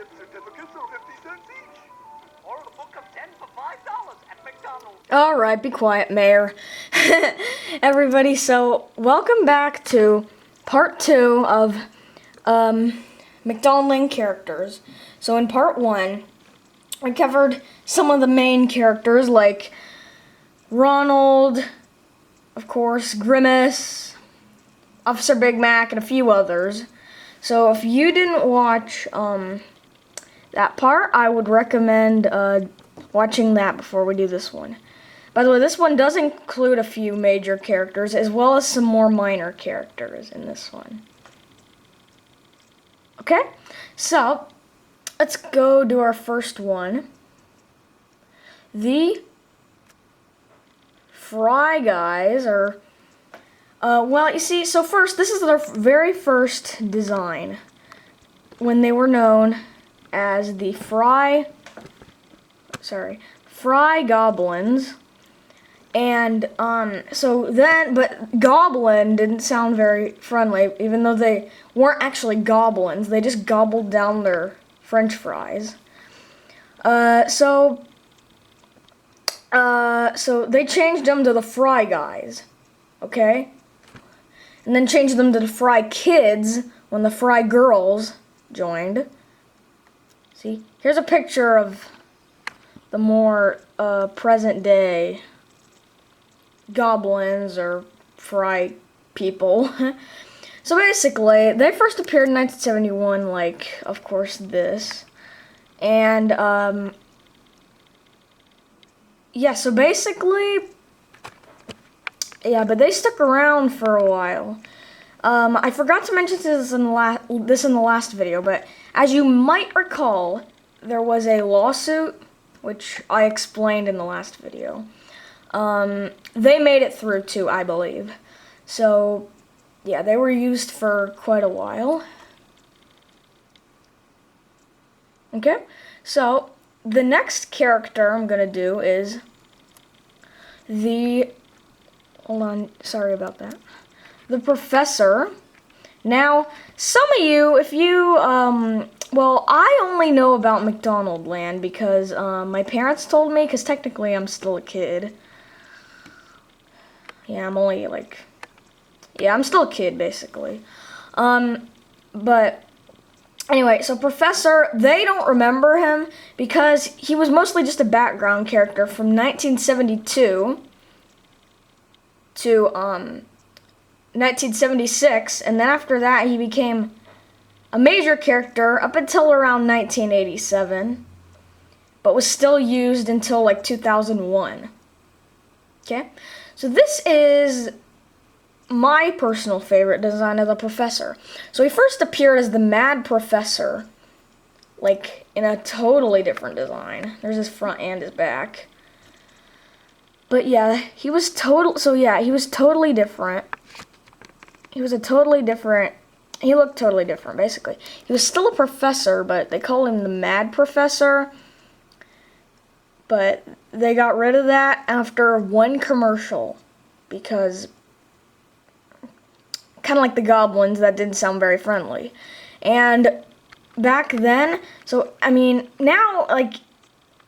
Gift certificates are 50 cents each. Or the book of 10 for $5 at McDonald's. All right, be quiet, Mayor. Everybody, so welcome back to part 2 of Mcdonaldland characters. So in part 1, I covered some of the main characters like Ronald, of course, Grimace, Officer Big Mac, and a few others. So if you didn't watch that part, I would recommend watching that before we do this one. By the way, this one does include a few major characters as well as some more minor characters in this one. Okay, so let's go do our first one. The Fry guys are, well, you see, so first, this is their very first design when they were known as the Fri Goblins. And, so then, but goblin didn't sound very friendly, even though they weren't actually goblins. They just gobbled down their French fries. So they changed them to the Fry guys, okay? And then changed them to the Fry kids when the Fry girls joined. See, here's a picture of the more present day goblins or Fry people. So basically, they first appeared in 1971, like, of course, this. And, yeah, so basically, yeah, but they stuck around for a while. I forgot to mention this in the last video, but as you might recall, there was a lawsuit, which I explained in the last video. They made it through too, I believe. So, yeah, they were used for quite a while. Okay, so the next character I'm gonna do is the, hold on, sorry about that, the Professor. Now, some of you, if you, well, I only know about Mcdonaldland because my parents told me, because technically I'm still a kid. Yeah, I'm only like, yeah, I'm still a kid basically. But anyway, so Professor, they don't remember him because he was mostly just a background character from 1972 to 1976, and then after that he became a major character up until around 1987, but was still used until like 2001. Okay, so this is my personal favorite design of the Professor. So he first appeared as the Mad Professor, like in a totally different design. There's his front and his back. But yeah, he was he was totally different. He looked totally different, basically. He was still a professor, but they called him the Mad Professor. But they got rid of that after one commercial, because kind of like the Goblins, that didn't sound very friendly. And back then, so, I mean, now, like,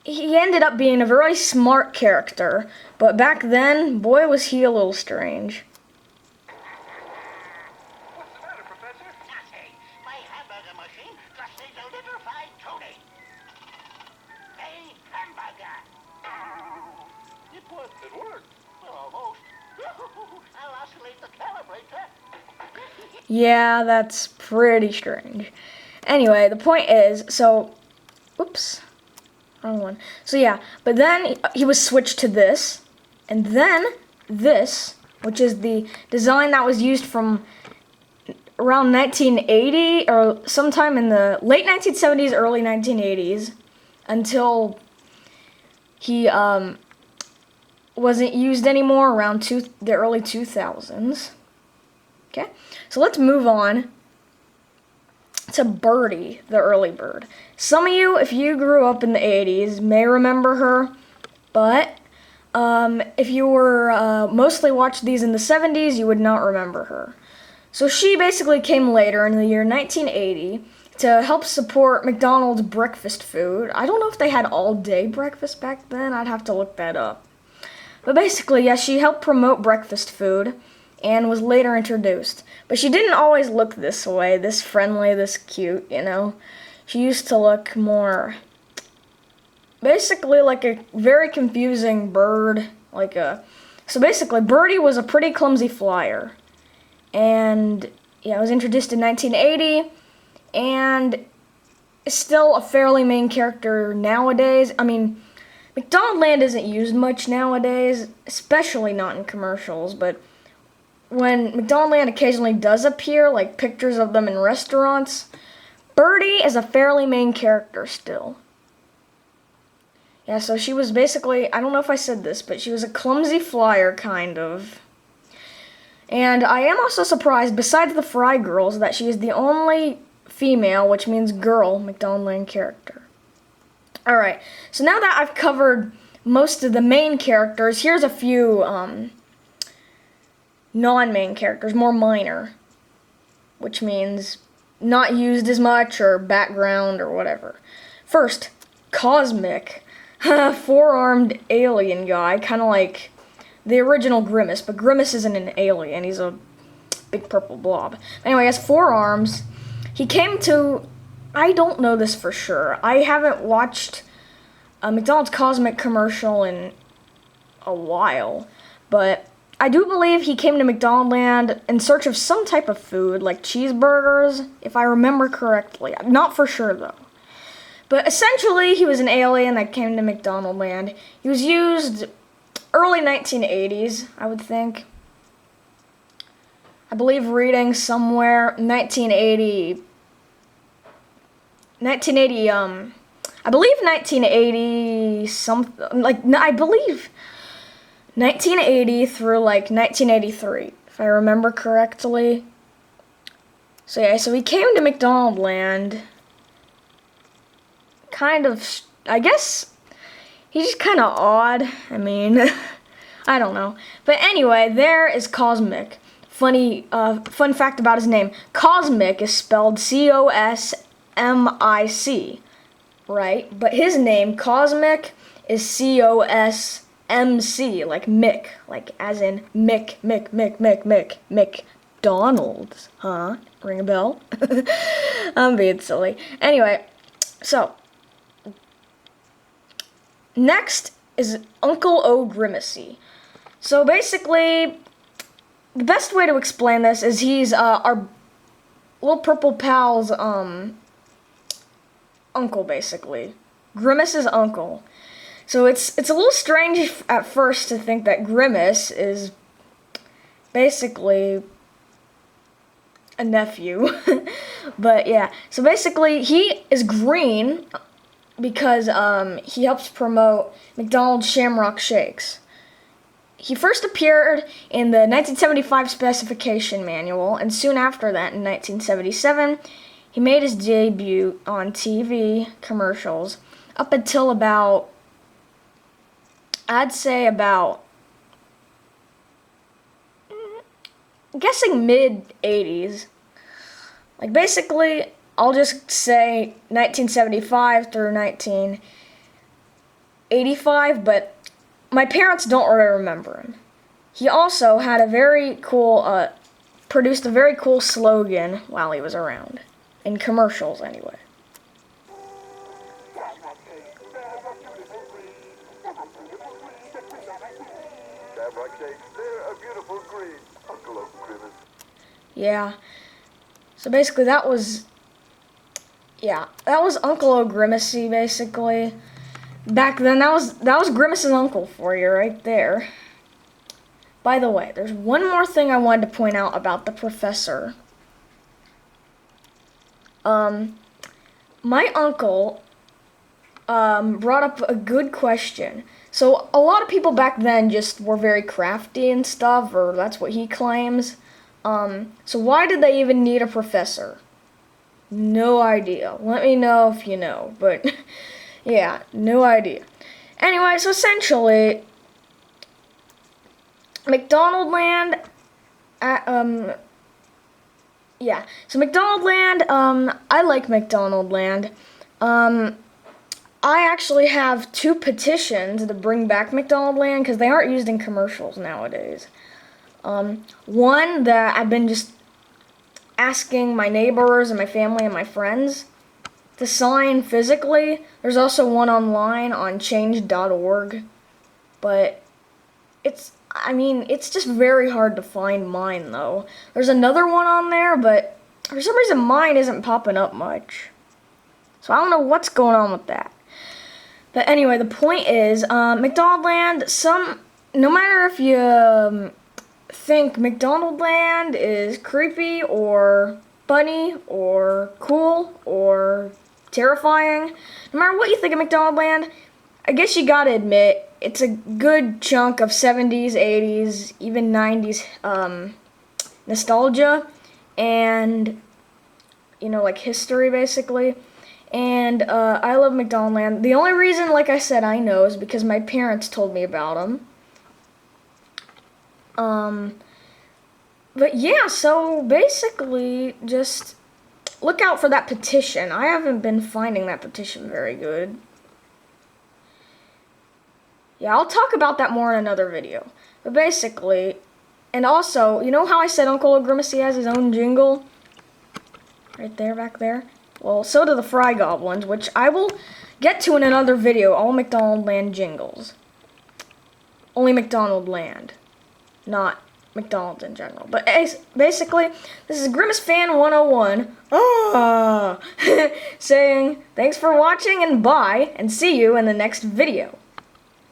he ended up being a very smart character, but back then, boy, was he a little strange. What's the matter, Professor? Nothing. My hamburger machine just needs a little fine-tuning. Hey, hamburger. It worked. Well, almost. I'll oscillate the calibrator. Yeah, that's pretty strange. Anyway, the point is, so, oops, wrong one. So yeah, but then he was switched to this, and then this, which is the design that was used from around 1980, or sometime in the late 1970s, early 1980s, until he wasn't used anymore around the early 2000s. Okay, so let's move on to Birdie, the early bird. Some of you, if you grew up in the 80s, may remember her, but if you were mostly watched these in the 70s, you would not remember her. So she basically came later in the year 1980 to help support McDonald's breakfast food. I don't know if they had all-day breakfast back then. I'd have to look that up. But basically, yeah, she helped promote breakfast food and was later introduced. But she didn't always look this way, this friendly, this cute, you know. She used to look more, basically like a very confusing bird, so basically Birdie was a pretty clumsy flyer. And yeah, it was introduced in 1980 and is still a fairly main character nowadays. I mean, Mcdonaldland isn't used much nowadays, especially not in commercials, but when Mcdonaldland occasionally does appear, like pictures of them in restaurants, Birdie is a fairly main character still. Yeah, so she was basically, I don't know if I said this, but she was a clumsy flyer, kind of. And I am also surprised, besides the Fry Girls, that she is the only female, which means girl, McDonaldland character. Alright, so now that I've covered most of the main characters, here's a few non-main characters, more minor, which means not used as much or background or whatever. First, Cosmc, four-armed alien guy, kind of like the original Grimace, but Grimace isn't an alien, he's a big purple blob. Anyway, he has 4 arms. He came to, I don't know this for sure, I haven't watched a McDonald's Cosmc commercial in a while, but I do believe he came to McDonaldland in search of some type of food, like cheeseburgers, if I remember correctly. Not for sure, though. But essentially, he was an alien that came to McDonaldland. He was used early 1980s, I would think. I believe reading somewhere 1980, I believe 1980 something, I believe 1980 through like 1983, if I remember correctly. So yeah, so he came to McDonaldland, kind of, I guess, he's just kind of odd, I mean, I don't know. But anyway, there is Cosmc. Fun fact about his name, Cosmic is spelled Cosmic, right? But his name, Cosmc, is Cosmc, like Mick, like as in Mick, McDonald's, huh? Ring a bell? I'm being silly. Anyway, so, next is Uncle O Grimacy. So basically, the best way to explain this is he's our little purple pal's uncle, basically. Grimace's uncle. So it's a little strange at first to think that Grimace is basically a nephew. But yeah, so basically he is green because he helps promote McDonald's Shamrock Shakes. He first appeared in the 1975 specification manual, and soon after that, in 1977, he made his debut on TV commercials up until about, I'd say about, I'm guessing mid-80s. Like basically, I'll just say 1975 through 1985, but my parents don't really remember him. He also had a very cool, produced a very cool slogan while he was around. In commercials, anyway. Yeah. So basically that was Uncle O Grimacy, basically. Back then, that was Grimace's uncle for you right there. By the way, there's one more thing I wanted to point out about the professor. My uncle brought up a good question. So a lot of people back then just were very crafty and stuff, or that's what he claims. So why did they even need a professor? No idea. Let me know if you know, but yeah, no idea. Anyway, so essentially, McDonaldland yeah. So Mcdonaldland, I like Mcdonaldland. I actually have 2 petitions to bring back Mcdonaldland because they aren't used in commercials nowadays. One that I've been just asking my neighbors and my family and my friends to sign physically. There's also one online on change.org, but it's just very hard to find mine though. There's another one on there, but for some reason mine isn't popping up much. So I don't know what's going on with that. But anyway, the point is, McDonaldland, no matter if you think McDonaldland is creepy or funny or cool or terrifying, no matter what you think of McDonaldland, I guess you gotta admit, it's a good chunk of 70s, 80s, even 90s nostalgia and, like history basically. And I love McDonaldland. The only reason, like I said, I know is because my parents told me about them. But yeah, so basically, just look out for that petition. I haven't been finding that petition very good. Yeah, I'll talk about that more in another video. But basically, and also, you know how I said Uncle Grimacy has his own jingle? Right there, back there. Well, so do the Fri Goblins, which I will get to in another video, all McDonaldland jingles. Only McDonaldland, not McDonald's in general. But basically, this is Grimace Fan 101, saying thanks for watching and bye, and see you in the next video.